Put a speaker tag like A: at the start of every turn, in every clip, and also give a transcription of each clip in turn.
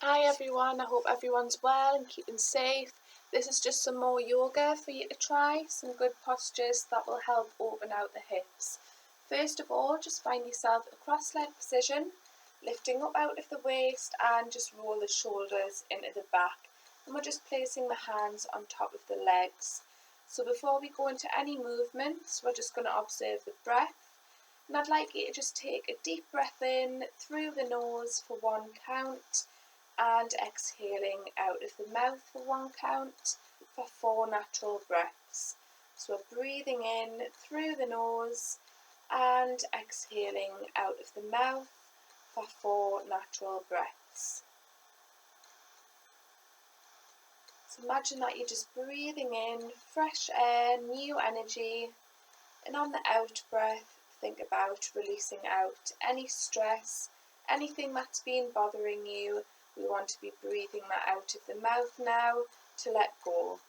A: Hi everyone, I hope everyone's well and keeping safe. This is just some more yoga for you to try, some good postures that will help open out the hips. First of all, just find yourself a cross-leg position, lifting up out of the waist and just roll the shoulders into the back. And we're just placing the hands on top of the legs. So before we go into any movements, we're just going to observe the breath. And I'd like you to just take a deep breath in through the nose for 1 count, and exhaling out of the mouth for 1 count for 4 natural breaths. So we're breathing in through the nose and exhaling out of the mouth for 4 natural breaths. So imagine that you're just breathing in fresh air, new energy, and on the out breath, think about releasing out any stress, anything that's been bothering you. We want to be breathing that out of the mouth now to let go.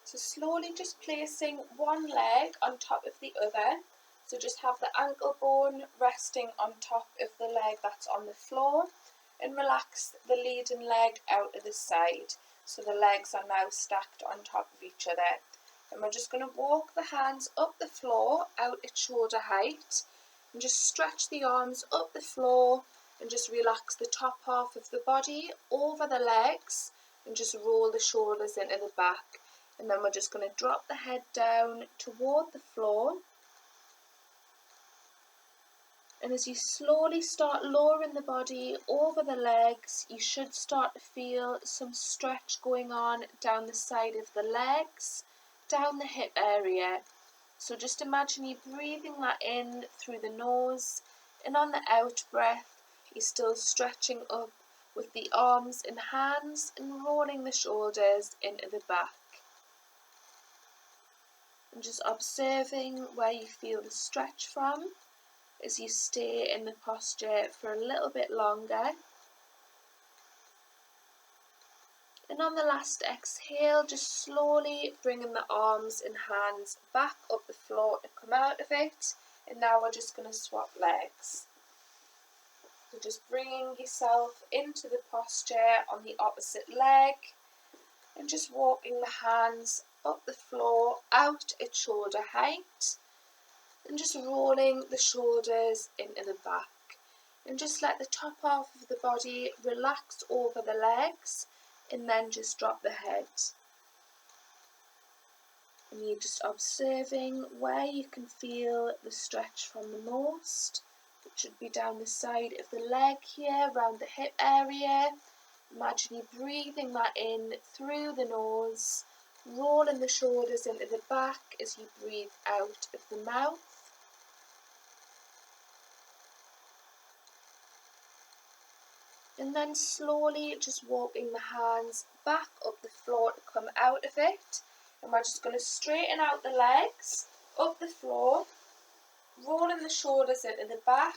A: So slowly just placing one leg on top of the other. So just have the ankle bone resting on top of the leg that's on the floor, and relax the leading leg out of the side. So the legs are now stacked on top of each other. And we're just going to walk the hands up the floor out at shoulder height, and just stretch the arms up the floor and just relax the top half of the body over the legs and just roll the shoulders into the back. And then we're just going to drop the head down toward the floor. And as you slowly start lowering the body over the legs, you should start to feel some stretch going on down the side of the legs, down the hip area. So just imagine you breathing that in through the nose, and on the out breath, you're still stretching up with the arms and hands and rolling the shoulders into the back. And just observing where you feel the stretch from as you stay in the posture for a little bit longer. And on the last exhale, just slowly bringing the arms and hands back up the floor to come out of it. And now we're just going to swap legs. So just bringing yourself into the posture on the opposite leg, and just walking the hands up the floor out at shoulder height, and just rolling the shoulders into the back. And just let the top half of the body relax over the legs, and then just drop the head. And you're just observing where you can feel the stretch from the most. It should be down the side of the leg here, around the hip area. Imagine you breathing that in through the nose, rolling the shoulders into the back as you breathe out of the mouth. And then slowly just walking the hands back up the floor to come out of it. And we're just going to straighten out the legs up the floor, rolling the shoulders into the back,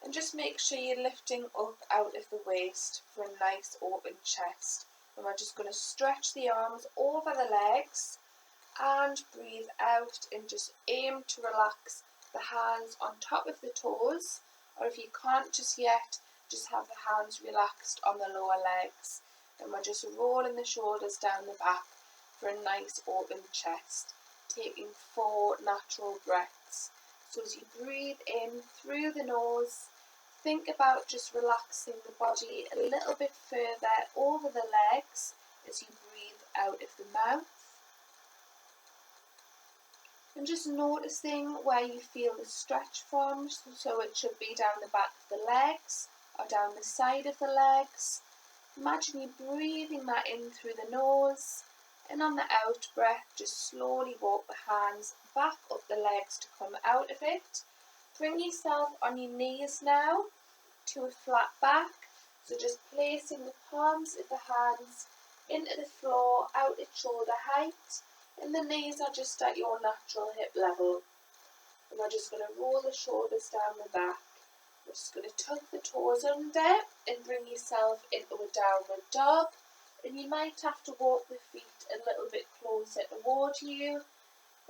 A: and just make sure you're lifting up out of the waist for a nice open chest. And we're just going to stretch the arms over the legs and breathe out, and just aim to relax the hands on top of the toes, or if you can't just yet, just have the hands relaxed on the lower legs. And we're just rolling the shoulders down the back for a nice open chest, taking 4 natural breaths. So as you breathe in through the nose, think about just relaxing the body a little bit further over the legs as you breathe out of the mouth. And just noticing where you feel the stretch from, so it should be down the back of the legs or down the side of the legs. Imagine you breathing that in through the nose, and on the out breath, just slowly walk the hands back up the legs to come out of it. Bring yourself on your knees now to a flat back, so just placing the palms of the hands into the floor out at shoulder height, and the knees are just at your natural hip level. And we're just going to roll the shoulders down the back. We're just going to tuck the toes under and bring yourself into a downward dog. And you might have to walk the feet a little bit closer toward you,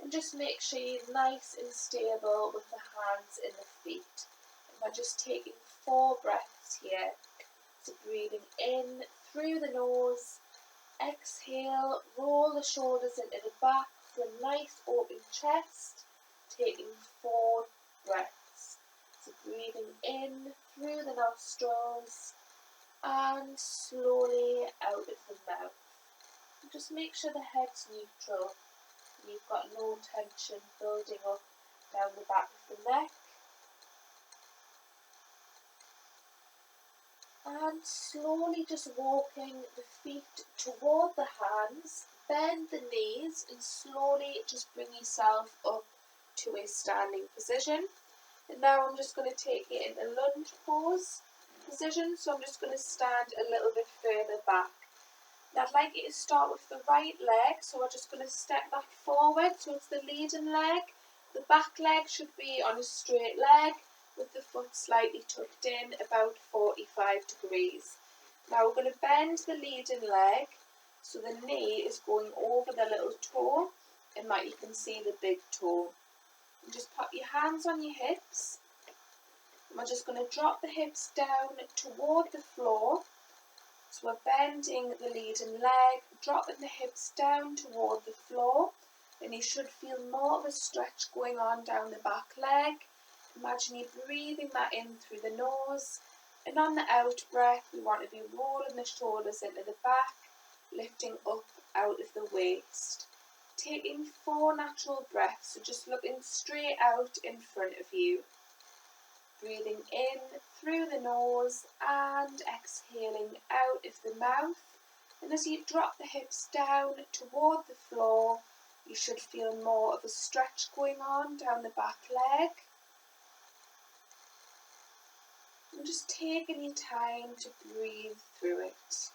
A: and just make sure you're nice and stable with the hands and the feet. And we're just taking 4 breaths here. So breathing in through the nose, exhale, roll the shoulders into the back for a nice open chest, taking 4 breaths. So breathing in through the nostrils and slowly out of the mouth. And just make sure the head's neutral. You've got no tension building up down the back of the neck. And slowly just walking the feet toward the hands, bend the knees and slowly just bring yourself up to a standing position. And now I'm just going to take you in a lunge pose position, so I'm just going to stand a little bit further back. Now I'd like you to start with the right leg, so we're just going to step that forward, so it's the leading leg. The back leg should be on a straight leg, with the foot slightly tucked in, about 45 degrees. Now we're going to bend the leading leg, so the knee is going over the little toe, and that you can see the big toe. And just put your hands on your hips, and we're just going to drop the hips down toward the floor. So we're bending the leading leg, dropping the hips down toward the floor, and you should feel more of a stretch going on down the back leg. Imagine you breathing that in through the nose, and on the out breath we want to be rolling the shoulders into the back, lifting up out of the waist. Taking 4 natural breaths, so just looking straight out in front of you. Breathing in through the nose and exhaling out of the mouth. And as you drop the hips down toward the floor, you should feel more of a stretch going on down the back leg. And just taking your time to breathe through it.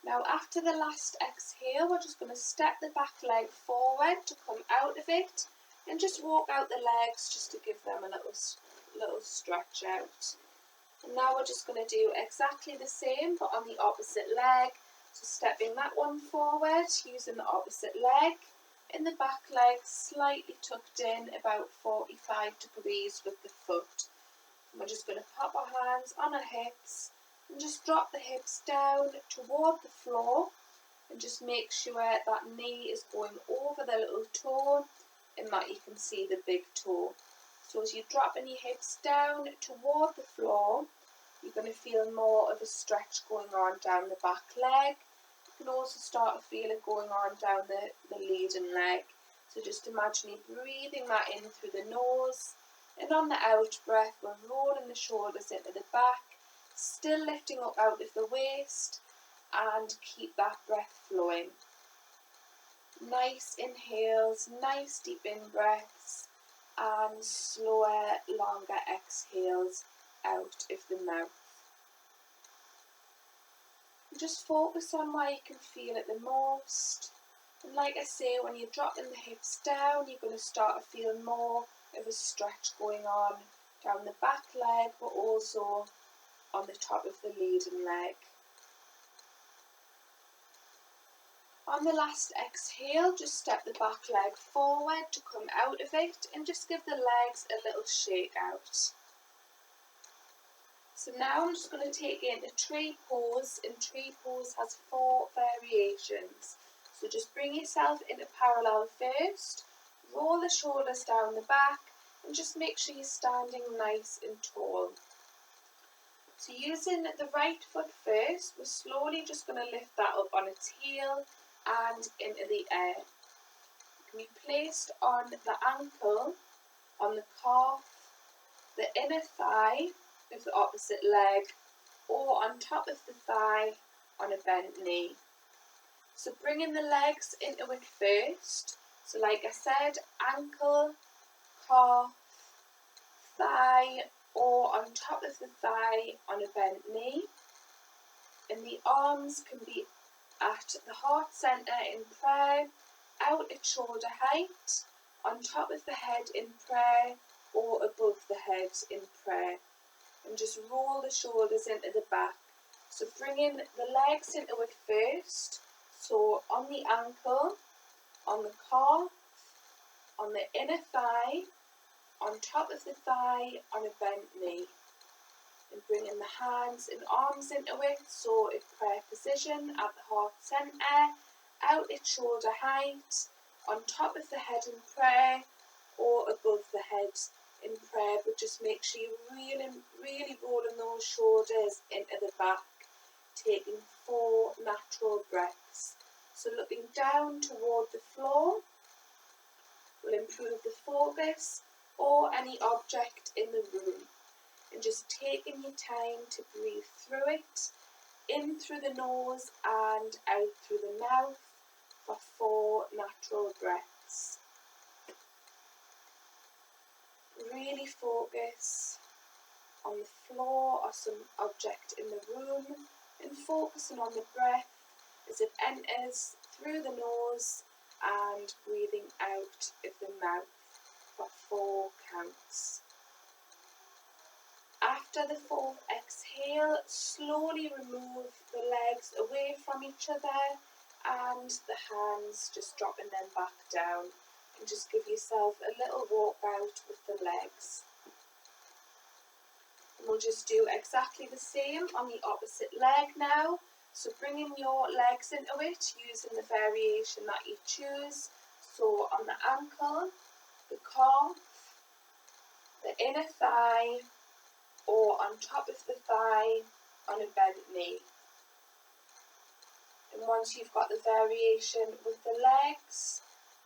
A: Now after the last exhale, we're just going to step the back leg forward to come out of it, and just walk out the legs just to give them a little stretch out. And now we're just going to do exactly the same but on the opposite leg. So stepping that one forward, using the opposite leg, and the back leg slightly tucked in, about 45 degrees with the foot. And we're just going to pop our hands on our hips and just drop the hips down toward the floor, and just make sure that knee is going over the little toe and that you can see the big toe. So as you're dropping your hips down toward the floor, you're going to feel more of a stretch going on down the back leg. You can also start to feel it going on down the leading leg. So just imagine you breathing that in through the nose, and on the out breath we're rolling the shoulders into the back, still lifting up out of the waist, and keep that breath flowing. Nice inhales, nice deep in breaths, and slower, longer exhales out of the mouth. And just focus on where you can feel it the most. And like I say, when you're dropping the hips down, you're going to start to feel more of a stretch going on down the back leg, but also on the top of the leading leg. On the last exhale, just step the back leg forward to come out of it, and just give the legs a little shake out. So now I'm just going to take you into tree pose, and tree pose has 4 variations. So just bring yourself into parallel first, roll the shoulders down the back, and just make sure you're standing nice and tall. So using the right foot first, we're slowly just going to lift that up on its heel and into the air. It can be placed on the ankle, on the calf, the inner thigh of the opposite leg, or on top of the thigh on a bent knee. So bringing the legs into it first. So like I said, ankle, calf, thigh, or on top of the thigh on a bent knee. And the arms can be at the heart centre in prayer, out at shoulder height, on top of the head in prayer, or above the head in prayer. And just roll the shoulders into the back. So bringing the legs into it first. So on the ankle, on the calf, on the inner thigh, on top of the thigh, on a bent knee. And bringing the hands and arms into it, so in prayer position at the heart centre, out at shoulder height, on top of the head in prayer, or above the head in prayer, but just make sure you're really rolling those shoulders into the back, taking 4 natural breaths. So looking down toward the floor will improve the focus or any object in the room. And just taking your time to breathe through it, in through the nose and out through the mouth for 4 natural breaths. Really focus on the floor or some object in the room and focusing on the breath as it enters through the nose and breathing out of the mouth for 4 counts. After the 4th exhale, slowly remove the legs away from each other and the hands, just dropping them back down, and just give yourself a little walk out with the legs. And we'll just do exactly the same on the opposite leg now. So bringing your legs into it using the variation that you choose. So on the ankle, the calf, the inner thigh, or on top of the thigh on a bent knee. And once you've got the variation with the legs,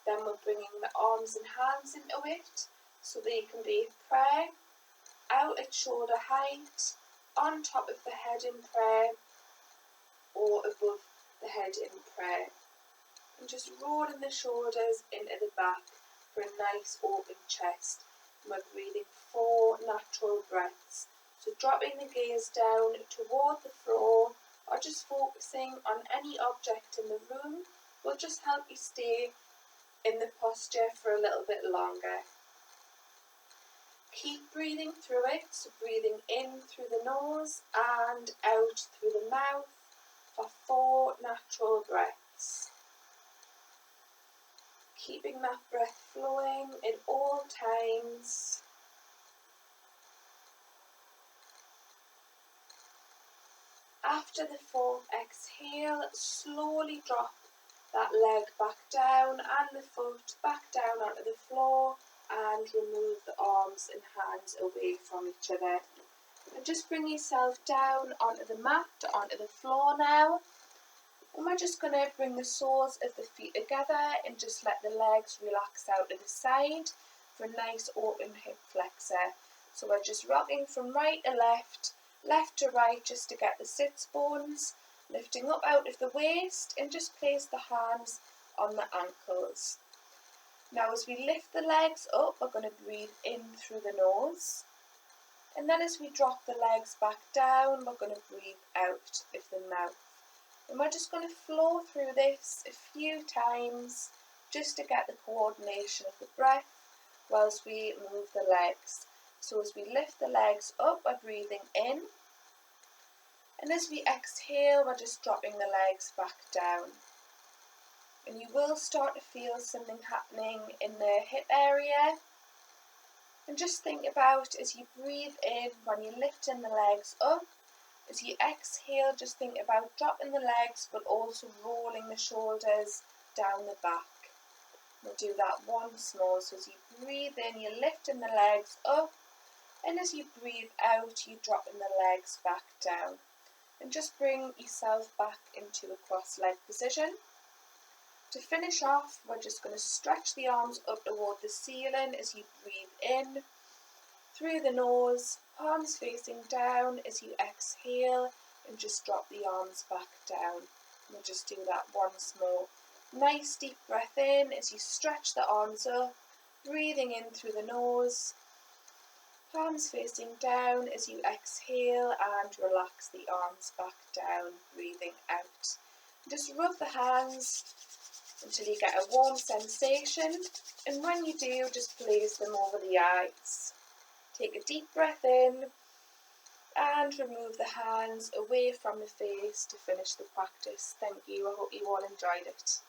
A: then we're bringing the arms and hands into it, so they can be prayer, out at shoulder height, on top of the head in prayer, or above the head in prayer. And just rolling the shoulders into the back for a nice open chest. And we're breathing 4 natural breaths. So dropping the gaze down toward the floor or just focusing on any object in the room will just help you stay in the posture for a little bit longer. Keep breathing through it, so breathing in through the nose and out through the mouth for 4 natural breaths. Keeping that breath flowing at all times. After the 4th exhale, slowly drop that leg back down and the foot back down onto the floor and remove the arms and hands away from each other. And just bring yourself down onto the mat, onto the floor now. And we're just going to bring the soles of the feet together and just let the legs relax out to the side for a nice open hip flexor. So we're just rocking from right to left, left to right just to get the sits bones, lifting up out of the waist and just place the hands on the ankles. Now as we lift the legs up, we're going to breathe in through the nose. And then as we drop the legs back down, we're going to breathe out of the mouth. And we're just going to flow through this a few times just to get the coordination of the breath whilst we move the legs. So as we lift the legs up, we're breathing in. And as we exhale, we're just dropping the legs back down. And you will start to feel something happening in the hip area. And just think about as you breathe in, when you're lifting the legs up, as you exhale, just think about dropping the legs but also rolling the shoulders down the back. We'll do that once more. So as you breathe in, you're lifting the legs up, and as you breathe out, you're dropping the legs back down. And just bring yourself back into a cross-leg position. To finish off, we're just going to stretch the arms up toward the ceiling as you breathe in, through the nose, palms facing down as you exhale, and just drop the arms back down. We'll just do that once more. Nice deep breath in as you stretch the arms up, breathing in through the nose, palms facing down as you exhale, and relax the arms back down, breathing out. Just rub the hands until you get a warm sensation, and when you do, just place them over the eyes. Take a deep breath in and remove the hands away from the face to finish the practice. Thank you. I hope you all enjoyed it.